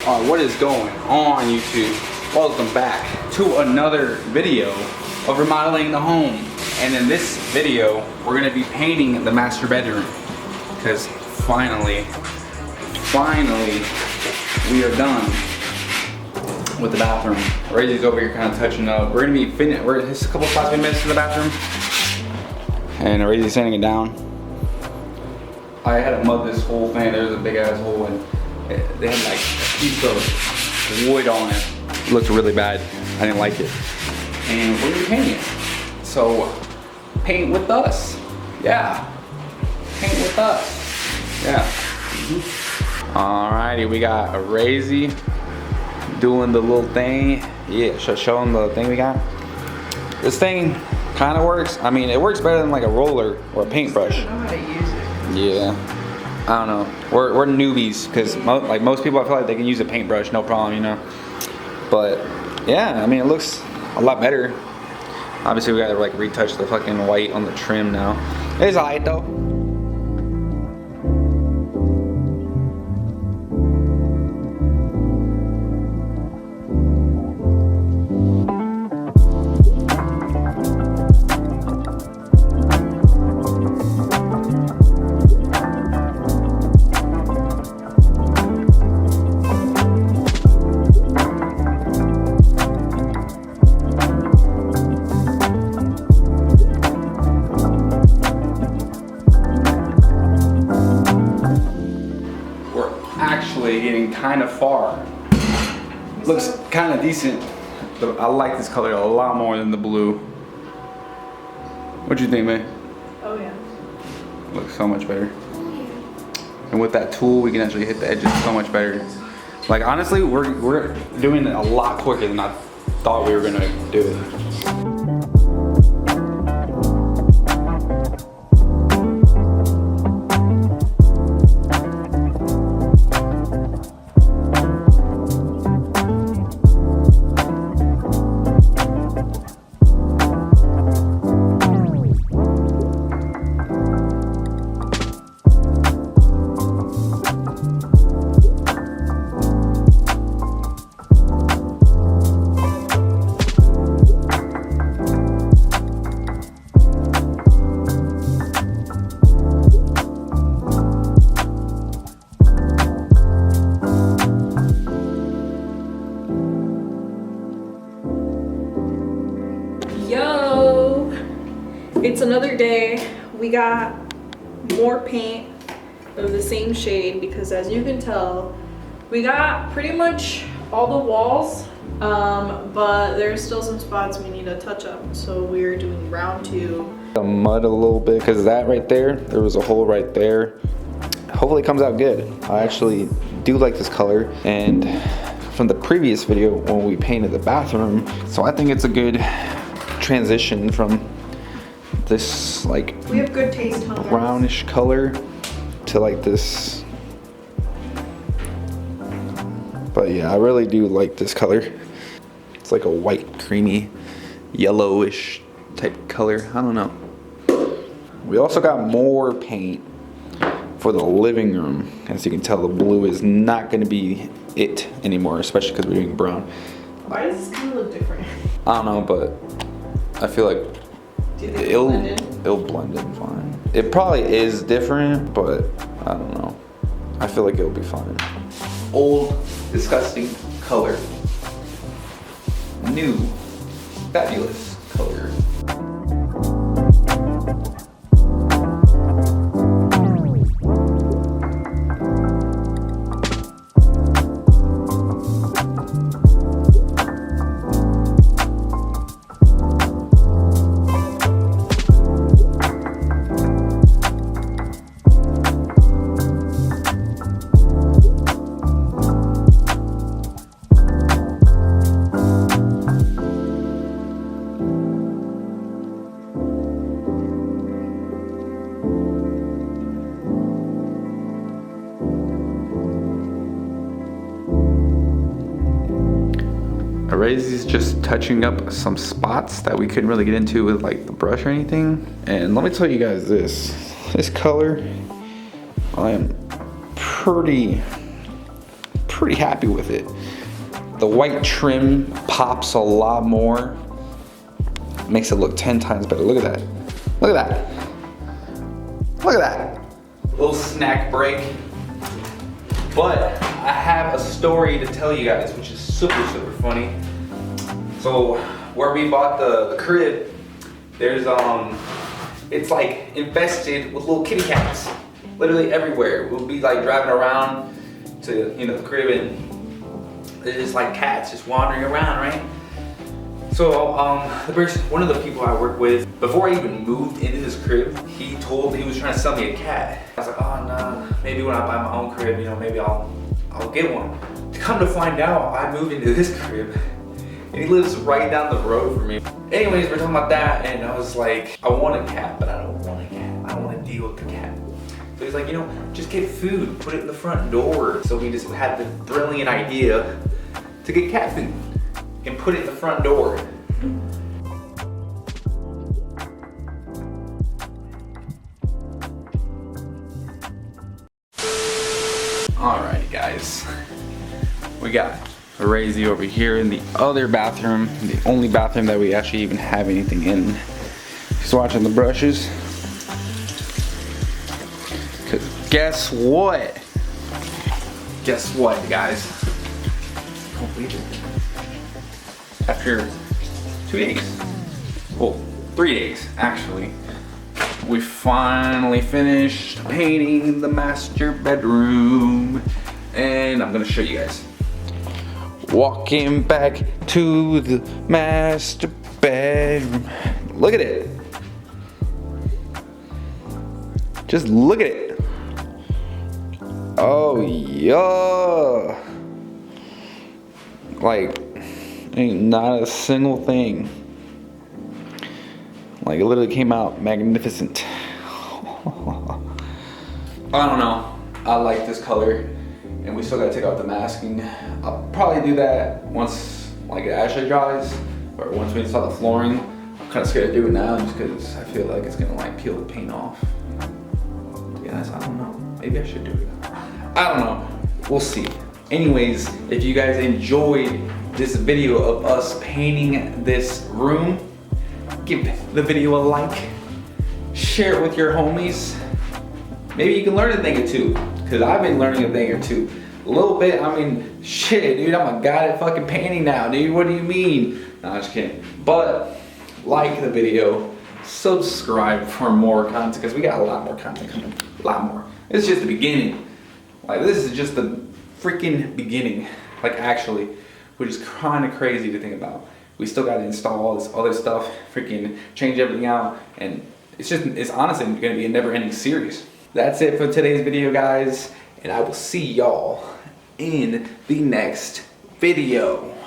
What is going on, YouTube? Welcome back to another video of remodeling the home. And in this video, we're gonna be painting the master bedroom. Because finally, we are done with the bathroom. Ray's over here kind of touching up. We're gonna be finished. There's a couple spots we missed in the bathroom. And Ray's sanding it down. I had to mud this whole thing. There's a big ass hole and they had like a piece of wood on it. It looked really bad. I didn't like it. And we're gonna be painting it. So paint with us. Yeah. Paint with us. Yeah. Alrighty, we got a Razy doing the little thing. Yeah, show them the thing we got. This thing kind of works. I mean, it works better than like a roller or a paintbrush. I don't know how to use it. Yeah, I don't know. We're newbies because like most people, I feel like they can use a paintbrush, no problem, you know. But yeah, I mean, it looks a lot better. Obviously, we gotta like retouch the fucking white on the trim now. It's alright though. Getting kind of far. Looks kind of decent. I like this color a lot more than the blue. What do you think, man? Oh yeah. Looks so much better. And with that tool, we can actually hit the edges so much better. Like honestly, we're doing it a lot quicker than I thought we were gonna do it. Yo, it's another day. We got more paint of the same shade because as you can tell, we got pretty much all the walls, but there's still some spots we need to touch up. So we're doing round two. The mud a little bit because that right there was a hole right there. Hopefully it comes out good. I actually do like this color, and from the previous video when we painted the bathroom, so I think it's a good transition from this like we have good taste, brownish color to like this. But yeah, I really do like this color. It's like a white, creamy, yellowish type color. I don't know. We also got more paint for the living room. As you can tell, the blue is not going to be it anymore, especially because we're doing brown. Why does this kind of look different? I don't know, but I feel like it'll blend in fine. It probably is different, but I don't know. I feel like it'll be fine. Old, disgusting color. New, fabulous color. Ray's just touching up some spots that we couldn't really get into with like the brush or anything. And let me tell you guys this color, I am pretty pretty happy with it. The white trim pops a lot more. Makes it look 10 times better. Look at that. Look at that. Look at that. Little snack break. But I have a story to tell you guys, which is super, super funny. So where we bought the crib, there's it's like infested with little kitty cats, literally everywhere. We'll be like driving around to the crib, and there's just like cats just wandering around, right? So one of the people I work with, before I even moved into this crib, he was trying to sell me a cat. I was like, oh no, maybe when I buy my own crib, maybe I'll get one. To come to find out, I moved into this crib, and he lives right down the road from me. Anyways, we're talking about that, and I was like, I want a cat, but I don't want a cat. I don't want to deal with the cat. So he's like, just get food, put it in the front door. So we just had the brilliant idea to get cat food and put it in the front door. Alrighty guys, we got Razy over here in the other bathroom, the only bathroom that we actually even have anything in. He's watching the brushes. Cause guess what? Guess what, guys? Don't believe it. After 2 days, well, 3 days actually, we finally finished painting the master bedroom, and I'm gonna show you guys. Walking back to the master bedroom. Look at it. Just look at it. Oh yeah. Like, ain't not a single thing. Like, it literally came out magnificent. I don't know. I like this color. And we still gotta take out the masking. I'll probably do that once like it actually dries, or once we install the flooring. I'm kind of scared to do it now just because I feel like it's gonna like peel the paint off. Yes, I don't know. Maybe I should do it. I don't know. We'll see. Anyways, if you guys enjoyed this video of us painting this room, give the video a like, share it with your homies. Maybe you can learn a thing or two, because I've been learning a thing or two. A little bit, I mean, shit, dude, I'm a god at fucking painting now, dude. What do you mean? No, I'm just kidding. But like the video, subscribe for more content, because we got a lot more content coming. A lot more. It's just the beginning. Like, this is just the freaking beginning. Like, actually, which is kind of crazy to think about. We still got to install all this other stuff, freaking change everything out, and it's honestly going to be a never-ending series. That's it for today's video, guys, and I will see y'all in the next video.